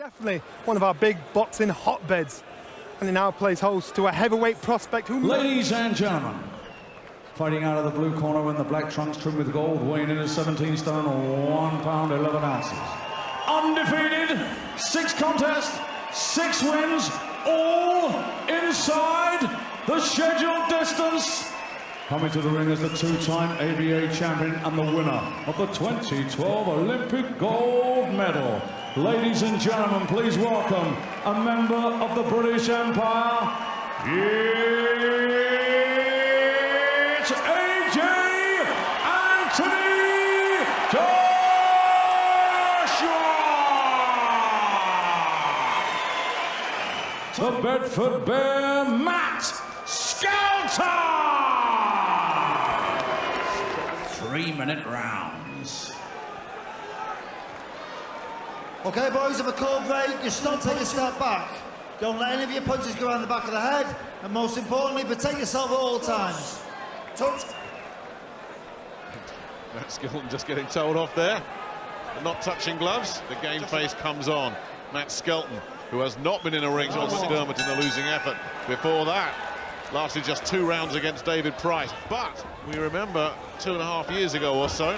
Definitely one of our big boxing hotbeds. And he now plays host to a heavyweight prospect who... Ladies and gentlemen, fighting out of the blue corner in the black trunks trimmed with gold, weighing in at 17 stone, 1 pound, 11 ounces. Undefeated, 6 contests, 6 wins, all inside the scheduled distance. Coming to the ring as the 2-time ABA champion and the winner of the 2012 Olympic gold medal. Ladies and gentlemen, please welcome a member of the British Empire. It's AJ Anthony Joshua! The Bedford Bear, Matt Skelton! 3-minute rounds. Okay, boys, if a call break, you stop, take a step back. Don't let any of your punches go around the back of the head, and most importantly, protect yourself at all times. Touch. Matt Skelton just getting told off there. Not touching gloves. The game face comes on. Matt Skelton, who has not been in a ring on McDermott in the losing effort. Before that, lasted just 2 rounds against David Price. But we remember 2.5 years ago or so,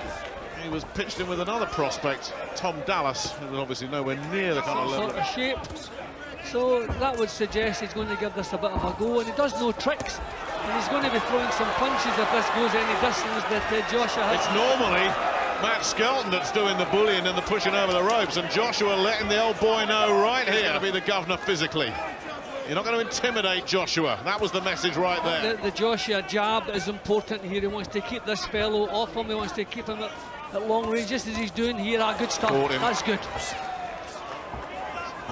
he was pitched in with another prospect, Tom Dallas, who was obviously nowhere near the kind of level. Sort of shape. So that would suggest he's going to give this a bit of a go, and he does no tricks. And he's going to be throwing some punches if this goes any distance that Joshua has. It's normally Matt Skelton that's doing the bullying and the pushing over the ropes, and Joshua letting the old boy know right here to be the governor physically. You're not going to intimidate Joshua. That was the message right there. The Joshua jab is important here. He wants to keep this fellow off him. He wants to keep him at long range, just as he's doing here. Good stuff. That's good.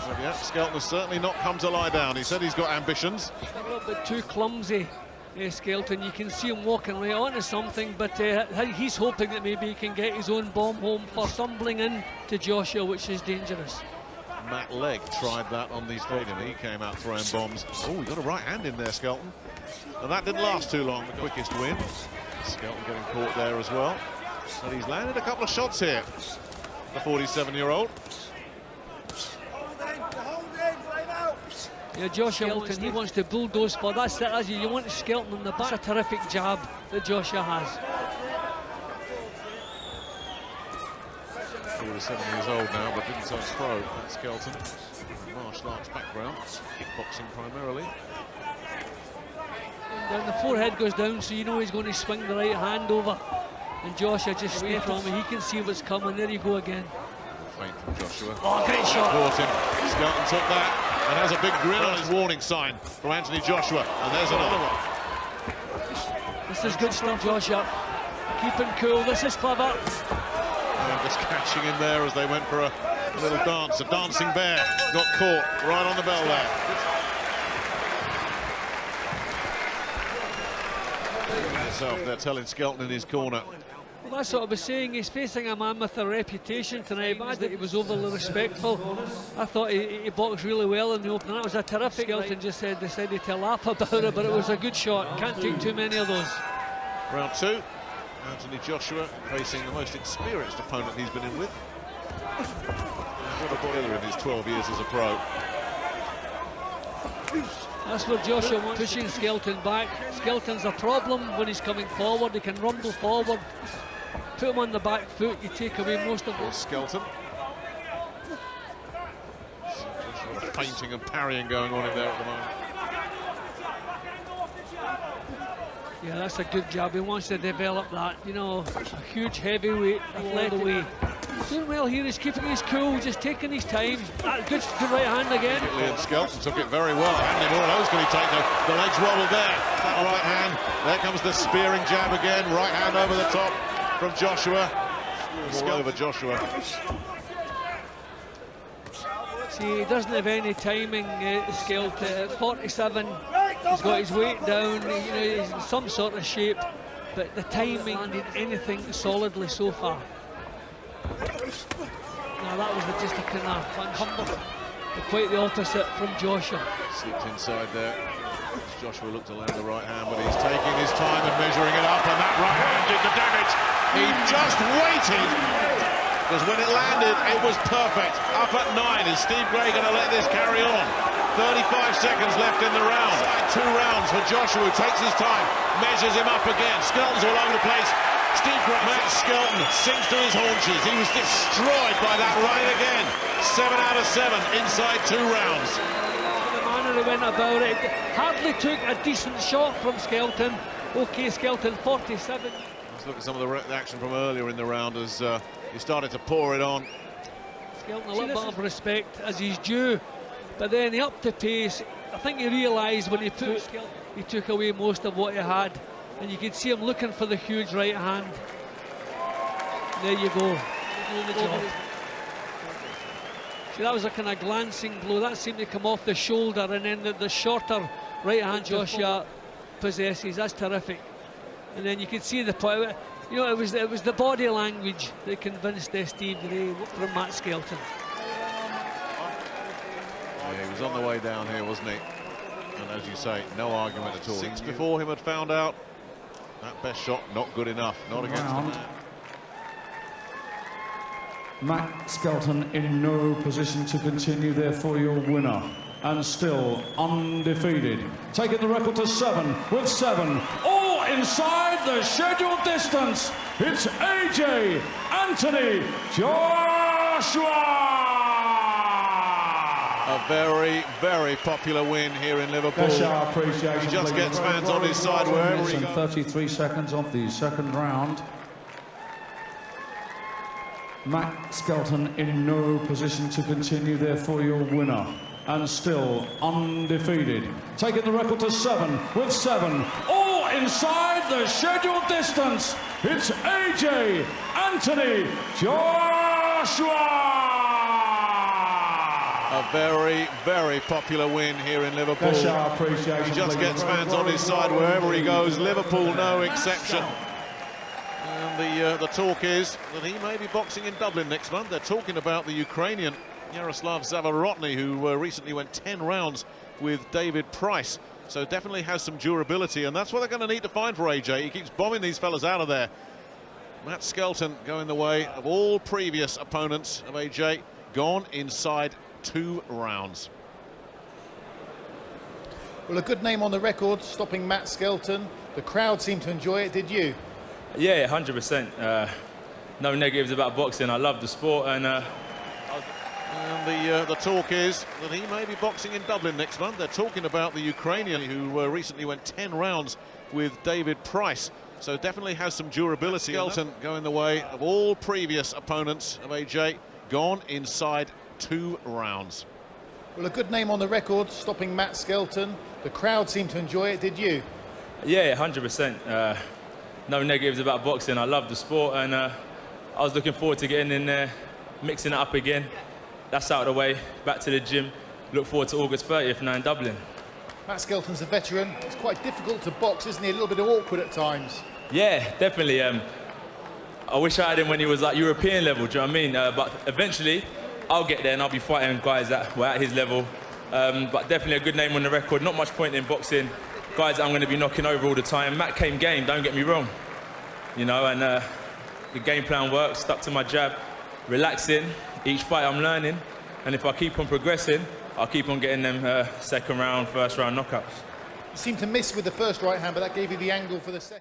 So, yeah, Skelton has certainly not come to lie down. He said he's got ambitions. A little bit too clumsy, Skelton. You can see him walking right onto something, but he's hoping that maybe he can get his own bomb home for stumbling in to Joshua, which is dangerous. Matt Legg tried that on the stadium. He came out throwing bombs. Oh, he got a right hand in there, Skelton. And that didn't last too long. The quickest win. Skelton getting caught there as well. But he's landed a couple of shots here, the 47-year-old. Yeah, Joshua Skelton, he wants to bulldoze for that's it. As you want Skelton on the back. It's a terrific jab that Joshua has. 47 years old now, but didn't turn pro. Matt Skelton, martial arts background, kickboxing primarily. And then the forehead goes down, so you know he's going to swing the right hand over. And Joshua just away from him. He can see what's coming. There you go again. Feint from Joshua. Oh, great shot. Caught him. Skelton took that and has a big grin on his warning sign from Anthony Joshua. And there's another one. This is good stuff, Joshua. Keeping cool. This is clever. And just catching him there as they went for a little dance. A dancing bear got caught right on the bell there. They're telling Skelton in his corner. Well, that's what I was saying. He's facing a man with a reputation tonight, but that he was overly respectful. I thought he boxed really well in the opening. That was a terrific. Skelton just decided to laugh about it, but it was a good shot. Can't take too many of those. Round 2. Anthony Joshua facing the most experienced opponent he's been in with. Never together in his 12 years as a pro. That's what Joshua wants, pushing Skelton back. Skelton's a problem when he's coming forward. He can rumble forward. Put him on the back foot, you take away most of it. Skelton. Feinting and parrying going on in there at the moment. Yeah, that's a good job. He wants to develop that. You know, a huge heavyweight all the way. Doing well here. He's keeping his cool, just taking his time. Good right hand again. And Skelton took it very well. Andy Moore knows going to take the legs wobble there. That right hand. There comes the spearing jab again. Right hand over the top from Joshua. All over Joshua. See, he doesn't have any timing, Skelton. At 47, he's got his weight down. You know, he's in some sort of shape, but the timing landed anything solidly so far. Now that was just a kind of humble, quite the opposite from Joshua. Slipped inside there. Joshua looked to land the right hand, but he's taking his time and measuring it up, and that right hand did the damage. He just waited because when it landed, it was perfect. Up at 9. Is Steve Gray going to let this carry on? 35 seconds left in the round. 2 rounds for Joshua, who takes his time, measures him up again. Skelton's all over the place. Steve Gray, Matt Skelton sinks to his haunches. He was destroyed by that right again. 7 out of 7 inside 2 rounds. The manner he went about it, hardly took a decent shot from Skelton. Okay, Skelton 47. Let's look at some of the action from earlier in the round as he started to pour it on. Skelton a little bit of respect as he's due, but then he upped the pace. I think he realised when he took away most of what he had, and you could see him looking for the huge right hand. There you go. Doing the job. See, that was a kind of glancing blow. That seemed to come off the shoulder, and then the shorter right hand Joshua possesses. That's terrific. And then you could see the point. You know, it was the body language that convinced Steve Gray from Matt Skelton. Yeah, he was on the way down here, wasn't he? And as you say, no argument at all. 6 before him had found out that best shot not good enough, not against the man. Matt Skelton in no position to continue, therefore your winner, and still undefeated. Taking the record to 7 with 7, all inside the scheduled distance. It's AJ Anthony Joshua. A very, very popular win here in Liverpool. Joshua appreciation. He just gets fans on his side wherever he goes. 33 seconds of the second round. Matt Skelton in no position to continue, therefore your winner, and still undefeated. Taking the record to 7 with 7, all inside the scheduled distance. It's AJ Anthony Joshua. A very, very popular win here in Liverpool. Joshua appreciation. He just gets fans on his side wherever he goes. Liverpool, no exception. And the talk is that he may be boxing in Dublin next month. They're talking about the Ukrainian Yaroslav Zavorotny, who recently went 10 rounds with David Price. So definitely has some durability, and that's what they're going to need to find for AJ. He keeps bombing these fellas out of there. Matt Skelton going the way of all previous opponents of AJ, gone inside 2 rounds. Well, a good name on the record, stopping Matt Skelton. The crowd seemed to enjoy it, did you? Yeah, 100%. No negatives about boxing. I love the sport, and the talk is that he may be boxing in Dublin next month. They're talking about the Ukrainian, who recently went 10 rounds with David Price. So definitely has some durability. Skelton going the way of all previous opponents of AJ, gone inside 2 rounds. Well, a good name on the record, stopping Matt Skelton. The crowd seemed to enjoy it, did you? yeah, 100%. No negatives about boxing. I love the sport, and I was looking forward to getting in there, mixing it up again. That's out of the way. Back to the gym. Look forward to August 30th now in Dublin. Matt Skelton's a veteran. It's quite difficult to box, isn't he? A little bit awkward at times. Yeah, definitely. I wish I had him when he was like European level, do you know what I mean? But eventually, I'll get there and I'll be fighting guys that were at his level. But definitely a good name on the record. Not much point in boxing guys that I'm going to be knocking over all the time. Matt came game, don't get me wrong. You know, and the game plan works, stuck to my jab, relaxing. Each fight I'm learning. And if I keep on progressing, I'll keep on getting them second round, first round knockouts. You seemed to miss with the first right hand, but that gave you the angle for the second.